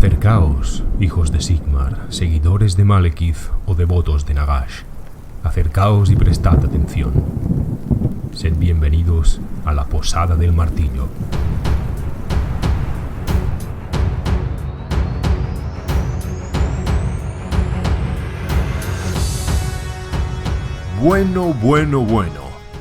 Acercaos, hijos de Sigmar, seguidores de Malekith o devotos de Nagash. Acercaos y prestad atención. Sed bienvenidos a la Posada del Martillo. Bueno.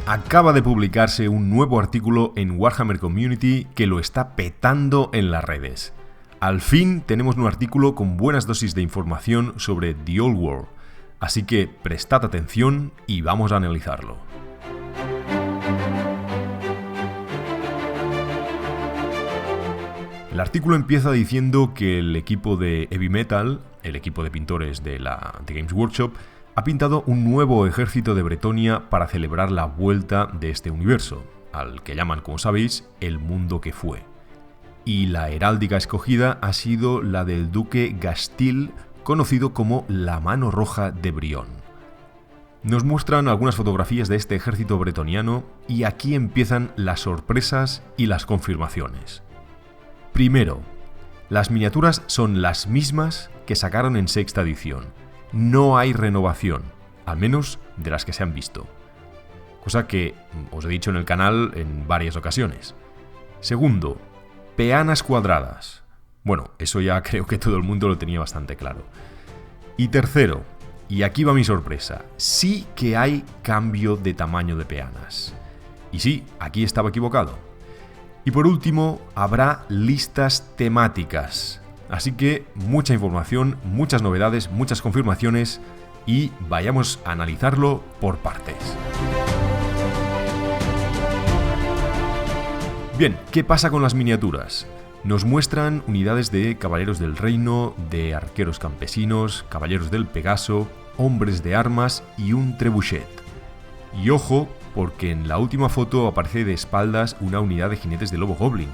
Acaba de publicarse un nuevo artículo en Warhammer Community que lo está petando en las redes. Al fin tenemos un artículo con buenas dosis de información sobre The Old World, así que prestad atención y vamos a analizarlo. El artículo empieza diciendo que el equipo de Heavy Metal, el equipo de pintores de Games Workshop, ha pintado un nuevo ejército de Bretonia para celebrar la vuelta de este universo, al que llaman, como sabéis, el mundo que fue. Y la heráldica escogida ha sido la del duque Gastil, conocido como la Mano Roja de Brión. Nos muestran algunas fotografías de este ejército bretoniano y aquí empiezan las sorpresas y las confirmaciones. Primero, las miniaturas son las mismas que sacaron en sexta edición. No hay renovación, al menos de las que se han visto. Cosa que os he dicho en el canal en varias ocasiones. Segundo, peanas cuadradas. Bueno, eso ya creo que todo el mundo lo tenía bastante claro. Y tercero, y aquí va mi sorpresa, sí que hay cambio de tamaño de peanas. Y sí, aquí estaba equivocado. Y por último, habrá listas temáticas. Así que mucha información, muchas novedades, muchas confirmaciones y vayamos a analizarlo por partes. Bien, ¿qué pasa con las miniaturas? Nos muestran unidades de caballeros del reino, de arqueros campesinos, caballeros del Pegaso, hombres de armas y un trebuchet. Y ojo, porque en la última foto aparece de espaldas una unidad de jinetes de lobo goblin,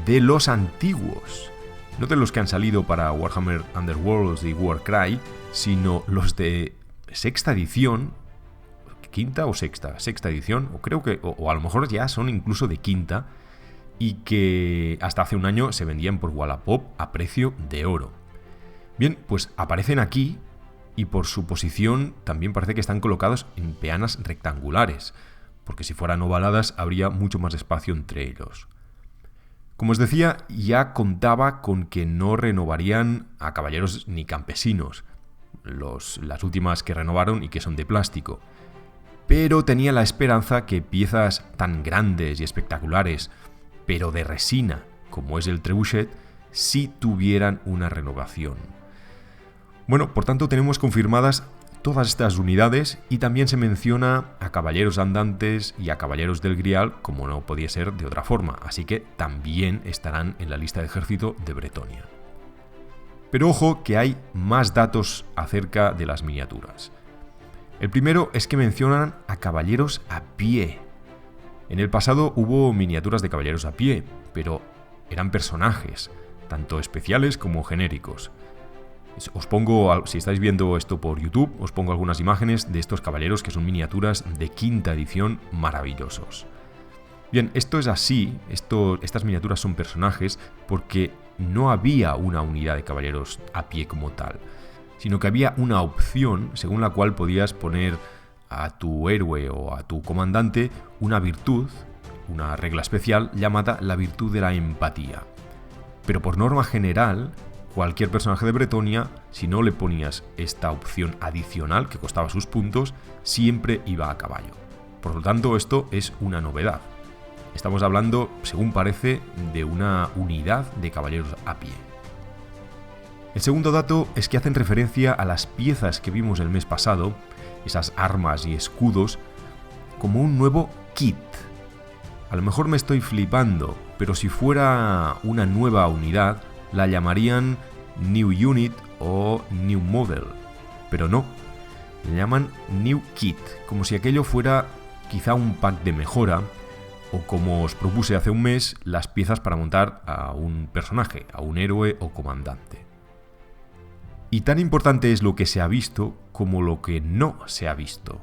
de los antiguos. No de los que han salido para Warhammer Underworlds y Warcry, sino los de sexta edición, quinta o sexta edición, o creo que, o a lo mejor ya son incluso de quinta, y que hasta hace un año se vendían por Wallapop a precio de oro. Bien, pues aparecen aquí y por su posición también parece que están colocados en peanas rectangulares, porque si fueran ovaladas habría mucho más espacio entre ellos. Como os decía, ya contaba con que no renovarían a caballeros ni campesinos, las últimas que renovaron y que son de plástico. Pero tenía la esperanza que piezas tan grandes y espectaculares, pero de resina, como es el trebuchet, sí tuvieran una renovación. Bueno, por tanto tenemos confirmadas todas estas unidades y también se menciona a caballeros andantes y a caballeros del Grial, como no podía ser de otra forma, así que también estarán en la lista de ejército de Bretonia. Pero ojo que hay más datos acerca de las miniaturas. El primero es que mencionan a caballeros a pie. En el pasado hubo miniaturas de caballeros a pie, pero eran personajes, tanto especiales como genéricos. Os pongo, si estáis viendo esto por YouTube, os pongo algunas imágenes de estos caballeros que son miniaturas de quinta edición maravillosos. Bien, esto es así, estas miniaturas son personajes porque no había una unidad de caballeros a pie como tal, sino que había una opción según la cual podías poner a tu héroe o a tu comandante una virtud, una regla especial llamada la virtud de la empatía. Pero por norma general, cualquier personaje de Bretonia, si no le ponías esta opción adicional que costaba sus puntos, siempre iba a caballo. Por lo tanto, esto es una novedad. Estamos hablando, según parece, de una unidad de caballeros a pie. El segundo dato es que hacen referencia a las piezas que vimos el mes pasado, esas armas y escudos, como un nuevo kit. A lo mejor me estoy flipando, pero si fuera una nueva unidad, la llamarían New Unit o New Model, pero no, le llaman New Kit, como si aquello fuera quizá un pack de mejora, o como os propuse hace un mes, las piezas para montar a un personaje, a un héroe o comandante. Y tan importante es lo que se ha visto como lo que no se ha visto.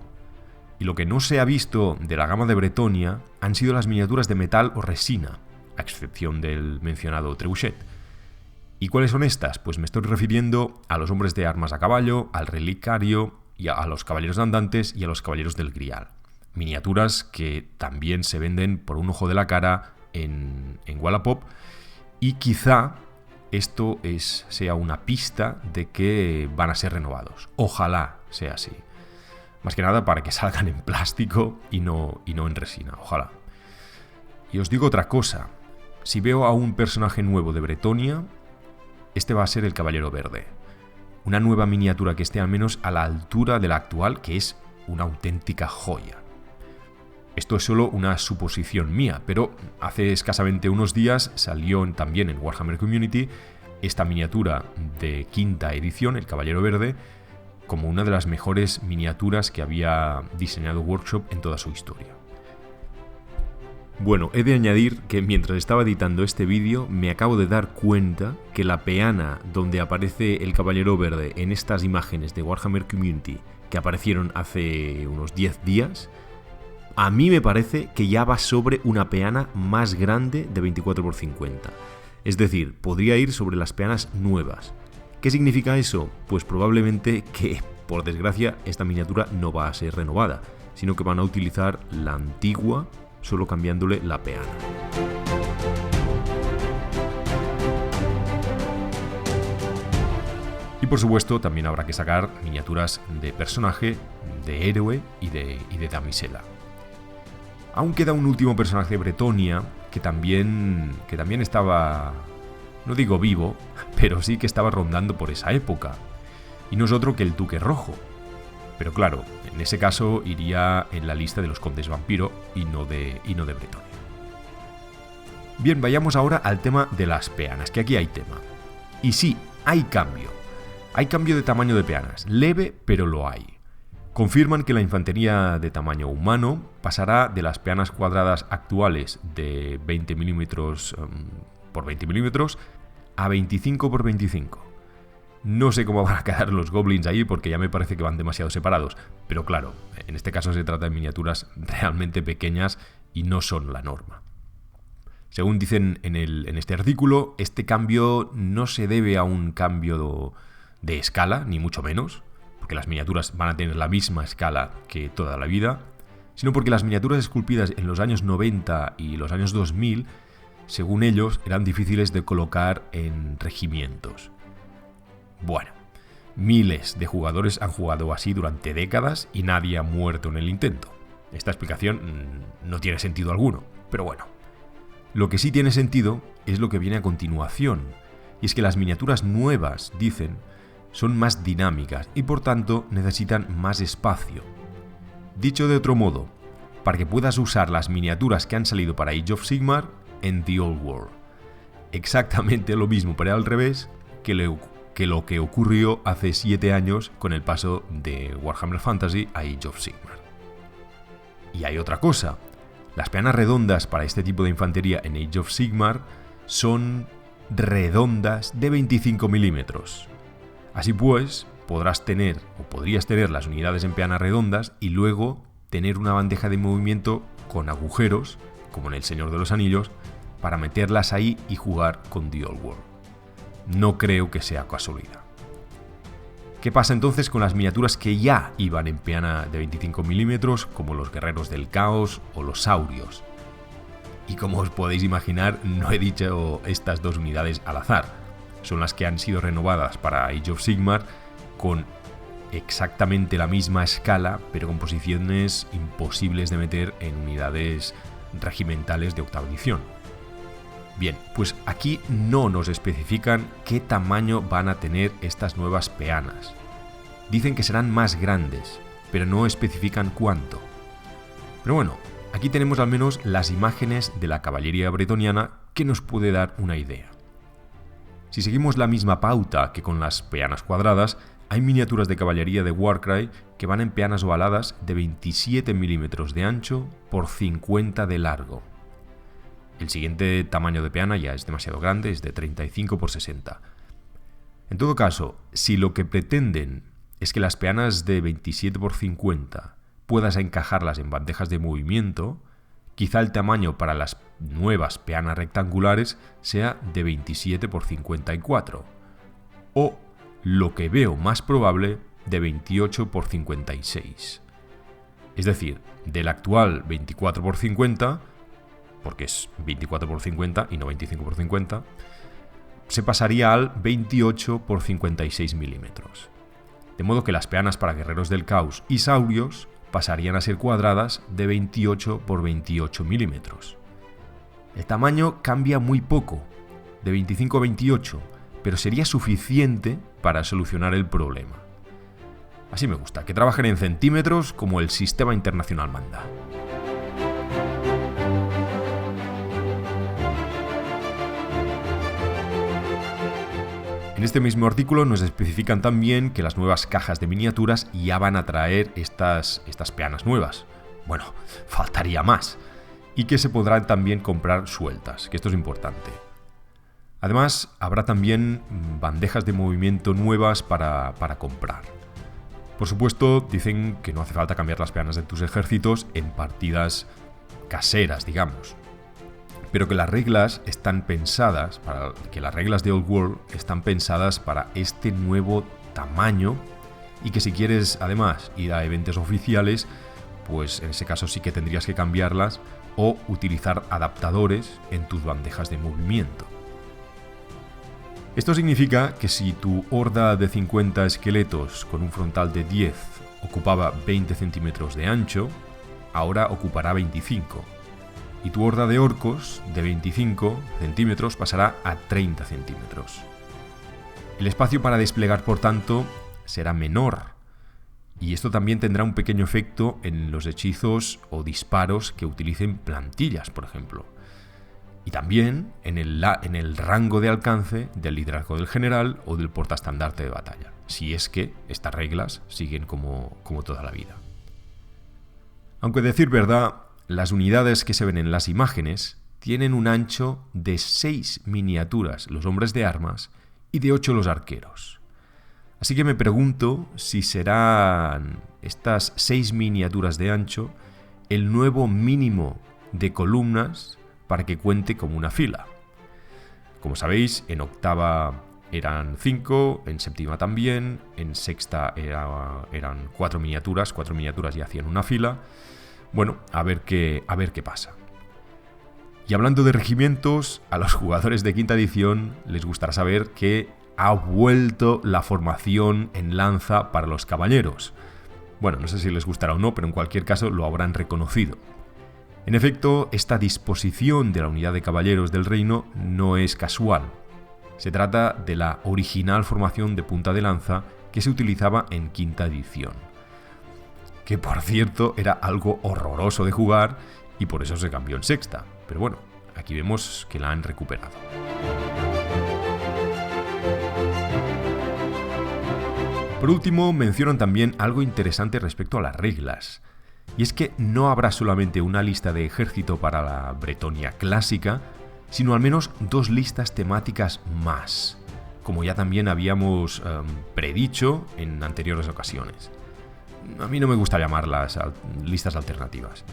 Y lo que no se ha visto de la gama de Bretonia han sido las miniaturas de metal o resina, a excepción del mencionado trebuchet. ¿Y cuáles son estas? Pues me estoy refiriendo a los hombres de armas a caballo, al relicario, y a los caballeros andantes y a los caballeros del Grial. Miniaturas que también se venden por un ojo de la cara en Wallapop, y quizá esto sea una pista de que van a ser renovados. Ojalá sea así. Más que nada para que salgan en plástico y no en resina. Ojalá. Y os digo otra cosa. Si veo a un personaje nuevo de Bretonia, este va a ser el Caballero Verde. Una nueva miniatura que esté al menos a la altura de la actual, que es una auténtica joya. Esto es solo una suposición mía, pero hace escasamente unos días salió también en Warhammer Community esta miniatura de quinta edición, el Caballero Verde, como una de las mejores miniaturas que había diseñado Workshop en toda su historia. Bueno, he de añadir que mientras estaba editando este vídeo me acabo de dar cuenta que la peana donde aparece el Caballero Verde en estas imágenes de Warhammer Community que aparecieron hace unos 10 días, a mí me parece que ya va sobre una peana más grande de 24×50. Es decir, podría ir sobre las peanas nuevas. ¿Qué significa eso? Pues probablemente que, por desgracia, esta miniatura no va a ser renovada, sino que van a utilizar la antigua, solo cambiándole la peana. Y por supuesto también habrá que sacar miniaturas de personaje, de héroe y de damisela. Aún queda un último personaje de Bretonia que también estaba, no digo vivo, pero sí que estaba rondando por esa época. Y no es otro que el Duque Rojo. Pero claro, en ese caso iría en la lista de los condes vampiro y no de Bretonia. Bien, vayamos ahora al tema de las peanas, que aquí hay tema. Y sí, hay cambio. Hay cambio de tamaño de peanas, leve, pero lo hay. Confirman que la infantería de tamaño humano pasará de las peanas cuadradas actuales de 20 mm por 20 mm a 25 por 25. No sé cómo van a quedar los goblins ahí porque ya me parece que van demasiado separados, pero claro, en este caso se trata de miniaturas realmente pequeñas y no son la norma. Según dicen en este artículo, este cambio no se debe a un cambio de escala, ni mucho menos, porque las miniaturas van a tener la misma escala que toda la vida, sino porque las miniaturas esculpidas en los años 90 y los años 2000, según ellos, eran difíciles de colocar en regimientos. Bueno, miles de jugadores han jugado así durante décadas y nadie ha muerto en el intento. Esta explicación no tiene sentido alguno, pero bueno. Lo que sí tiene sentido es lo que viene a continuación, y es que las miniaturas nuevas, dicen, son más dinámicas y por tanto necesitan más espacio. Dicho de otro modo, para que puedas usar las miniaturas que han salido para Age of Sigmar en The Old World. Exactamente lo mismo, pero al revés, que lo que ocurrió hace 7 años con el paso de Warhammer Fantasy a Age of Sigmar. Y hay otra cosa, las peanas redondas para este tipo de infantería en Age of Sigmar son redondas de 25 milímetros. Así pues, podrías tener las unidades en peanas redondas y luego tener una bandeja de movimiento con agujeros, como en El Señor de los Anillos, para meterlas ahí y jugar con The Old World. No creo que sea casualidad. ¿Qué pasa entonces con las miniaturas que ya iban en peana de 25 milímetros, como los Guerreros del Caos o los Saurios? Y como os podéis imaginar, no he dicho estas dos unidades al azar. Son las que han sido renovadas para Age of Sigmar con exactamente la misma escala, pero con posiciones imposibles de meter en unidades regimentales de octava edición. Bien, pues aquí no nos especifican qué tamaño van a tener estas nuevas peanas. Dicen que serán más grandes, pero no especifican cuánto. Pero bueno, aquí tenemos al menos las imágenes de la caballería bretoniana que nos puede dar una idea. Si seguimos la misma pauta que con las peanas cuadradas, hay miniaturas de caballería de Warcry que van en peanas ovaladas de 27 milímetros de ancho por 50 de largo. El siguiente tamaño de peana ya es demasiado grande, es de 35 por 60. En todo caso, si lo que pretenden es que las peanas de 27 por 50 puedas encajarlas en bandejas de movimiento, quizá el tamaño para las nuevas peanas rectangulares sea de 27 por 54, o, lo que veo más probable, de 28 por 56. Es decir, del actual 24 por 50, porque es 24 por 50 y no 25 por 50, se pasaría al 28 por 56 milímetros. De modo que las peanas para guerreros del caos y saurios pasarían a ser cuadradas de 28 por 28 milímetros. El tamaño cambia muy poco, de 25 a 28, pero sería suficiente para solucionar el problema. Así me gusta, que trabajen en centímetros como el sistema internacional manda. En este mismo artículo nos especifican también que las nuevas cajas de miniaturas ya van a traer estas peanas nuevas. Bueno, faltaría más. Y que se podrán también comprar sueltas, que esto es importante. Además, habrá también bandejas de movimiento nuevas para comprar. Por supuesto, dicen que no hace falta cambiar las peanas de tus ejércitos en partidas caseras, digamos. Pero que las reglas están pensadas, que las reglas de Old World están pensadas para este nuevo tamaño, y que si quieres además ir a eventos oficiales, pues en ese caso sí que tendrías que cambiarlas o utilizar adaptadores en tus bandejas de movimiento. Esto significa que si tu horda de 50 esqueletos con un frontal de 10 ocupaba 20 centímetros de ancho, ahora ocupará 25. Y tu horda de orcos de 25 centímetros pasará a 30 centímetros. El espacio para desplegar, por tanto, será menor. Y esto también tendrá un pequeño efecto en los hechizos o disparos que utilicen plantillas, por ejemplo. Y también en el rango de alcance del liderazgo del general o del portaestandarte de batalla, si es que estas reglas siguen como toda la vida. Aunque decir verdad, las unidades que se ven en las imágenes tienen un ancho de 6 miniaturas los hombres de armas y de 8 los arqueros. Así que me pregunto si serán estas 6 miniaturas de ancho el nuevo mínimo de columnas para que cuente como una fila. Como sabéis, en octava eran 5, en séptima también, en sexta eran 4 miniaturas ya hacían una fila. Bueno, a ver qué pasa. Y hablando de regimientos, a los jugadores de quinta edición les gustará saber que ha vuelto la formación en lanza para los caballeros. Bueno, no sé si les gustará o no, pero en cualquier caso lo habrán reconocido. En efecto, esta disposición de la unidad de caballeros del reino no es casual. Se trata de la original formación de punta de lanza que se utilizaba en quinta edición. Que por cierto era algo horroroso de jugar y por eso se cambió en sexta. Pero bueno, aquí vemos que la han recuperado. Por último, mencionan también algo interesante respecto a las reglas. Y es que no habrá solamente una lista de ejército para la Bretonia clásica, sino al menos 2 listas temáticas más, como ya también habíamos predicho en anteriores ocasiones. A mí no me gusta llamarlas listas alternativas.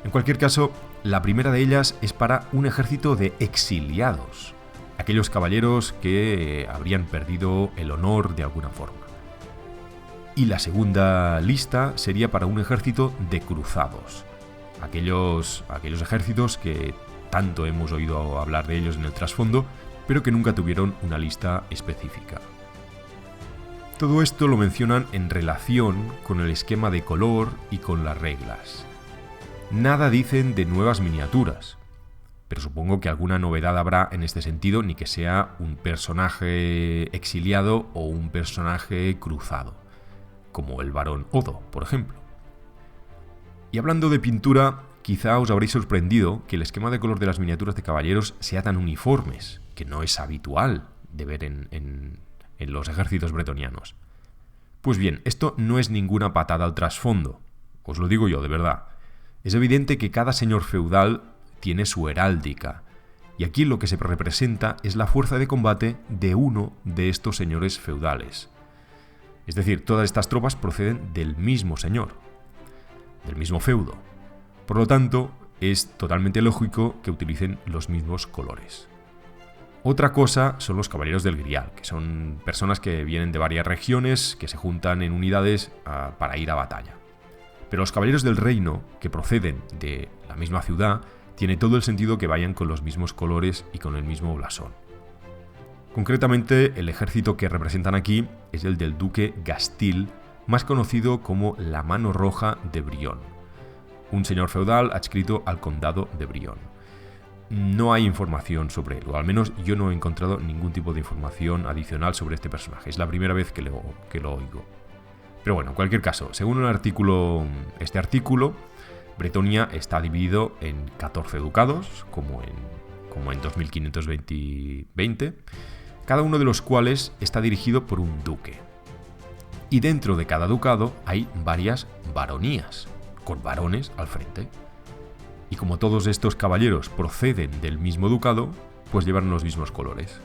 En cualquier caso, la primera de ellas es para un ejército de exiliados, aquellos caballeros que habrían perdido el honor de alguna forma. Y la segunda lista sería para un ejército de cruzados, aquellos ejércitos que tanto hemos oído hablar de ellos en el trasfondo, pero que nunca tuvieron una lista específica. Todo esto lo mencionan en relación con el esquema de color y con las reglas. Nada dicen de nuevas miniaturas, pero supongo que alguna novedad habrá en este sentido, ni que sea un personaje exiliado o un personaje cruzado, como el varón Odo, por ejemplo. Y hablando de pintura, quizá os habréis sorprendido que el esquema de color de las miniaturas de caballeros sea tan uniformes, que no es habitual de ver en los ejércitos bretonianos. Pues bien, esto no es ninguna patada al trasfondo, os lo digo yo, de verdad. Es evidente que cada señor feudal tiene su heráldica, y aquí lo que se representa es la fuerza de combate de uno de estos señores feudales. Es decir, todas estas tropas proceden del mismo señor, del mismo feudo. Por lo tanto, es totalmente lógico que utilicen los mismos colores. Otra cosa son los Caballeros del Grial, que son personas que vienen de varias regiones, que se juntan en unidades para ir a batalla. Pero los Caballeros del Reino, que proceden de la misma ciudad, tiene todo el sentido que vayan con los mismos colores y con el mismo blasón. Concretamente, el ejército que representan aquí es el del duque Gastil, más conocido como la Mano Roja de Brión, un señor feudal adscrito al condado de Brión. No hay información sobre él, o al menos yo no he encontrado ningún tipo de información adicional sobre este personaje. Es la primera vez que lo oigo. Pero bueno, en cualquier caso, según este artículo, Bretonia está dividido en 14 ducados, como en 2520, cada uno de los cuales está dirigido por un duque. Y dentro de cada ducado hay varias baronías, con varones al frente. Y como todos estos caballeros proceden del mismo ducado, pues llevan los mismos colores.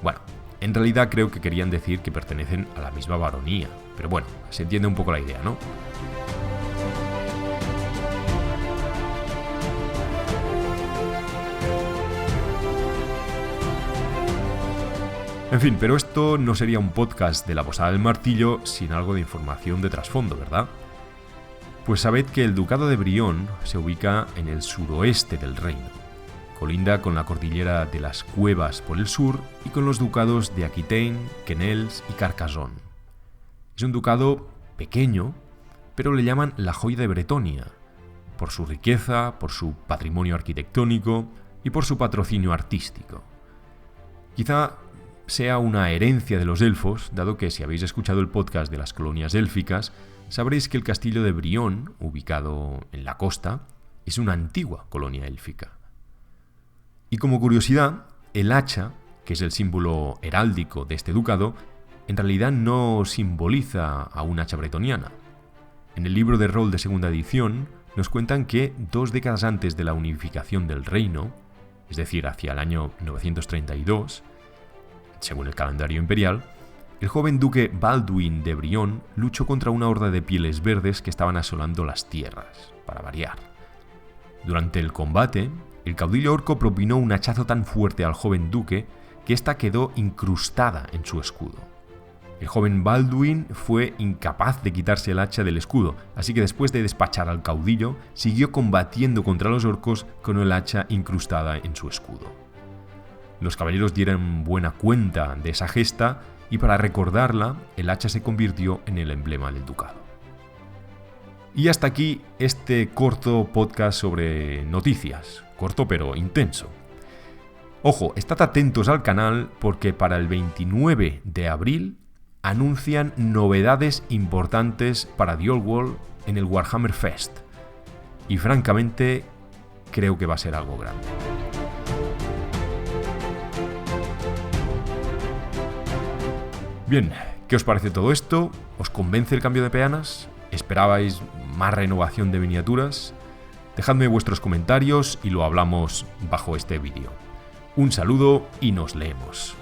Bueno, en realidad creo que querían decir que pertenecen a la misma baronía, pero bueno, se entiende un poco la idea, ¿no? En fin, pero esto no sería un podcast de la Posada del Martillo sin algo de información de trasfondo, ¿verdad? Pues sabed que el Ducado de Brión se ubica en el suroeste del reino. Colinda con la cordillera de las Cuevas por el sur y con los ducados de Aquitaine, Quenelles y Carcassonne. Es un ducado pequeño, pero le llaman la joya de Bretonia, por su riqueza, por su patrimonio arquitectónico y por su patrocinio artístico. Quizá sea una herencia de los elfos, dado que si habéis escuchado el podcast de las colonias élficas, sabréis que el castillo de Brión, ubicado en la costa, es una antigua colonia élfica. Y como curiosidad, el hacha, que es el símbolo heráldico de este ducado, en realidad no simboliza a un hacha bretoniana. En el libro de rol de segunda edición nos cuentan que 2 décadas antes de la unificación del reino, es decir, hacia el año 932, según el calendario imperial, el joven duque Balduin de Brión luchó contra una horda de pieles verdes que estaban asolando las tierras, para variar. Durante el combate, el caudillo orco propinó un hachazo tan fuerte al joven duque que ésta quedó incrustada en su escudo. El joven Balduin fue incapaz de quitarse el hacha del escudo, así que después de despachar al caudillo, siguió combatiendo contra los orcos con el hacha incrustada en su escudo. Los caballeros dieron buena cuenta de esa gesta y para recordarla, el hacha se convirtió en el emblema del ducado. Y hasta aquí este corto podcast sobre noticias, corto pero intenso. Ojo, estad atentos al canal porque para el 29 de abril anuncian novedades importantes para The Old World en el Warhammer Fest. Y francamente, creo que va a ser algo grande. Bien, ¿qué os parece todo esto? ¿Os convence el cambio de peanas? ¿Esperabais más renovación de miniaturas? Dejadme vuestros comentarios y lo hablamos bajo este vídeo. Un saludo y nos leemos.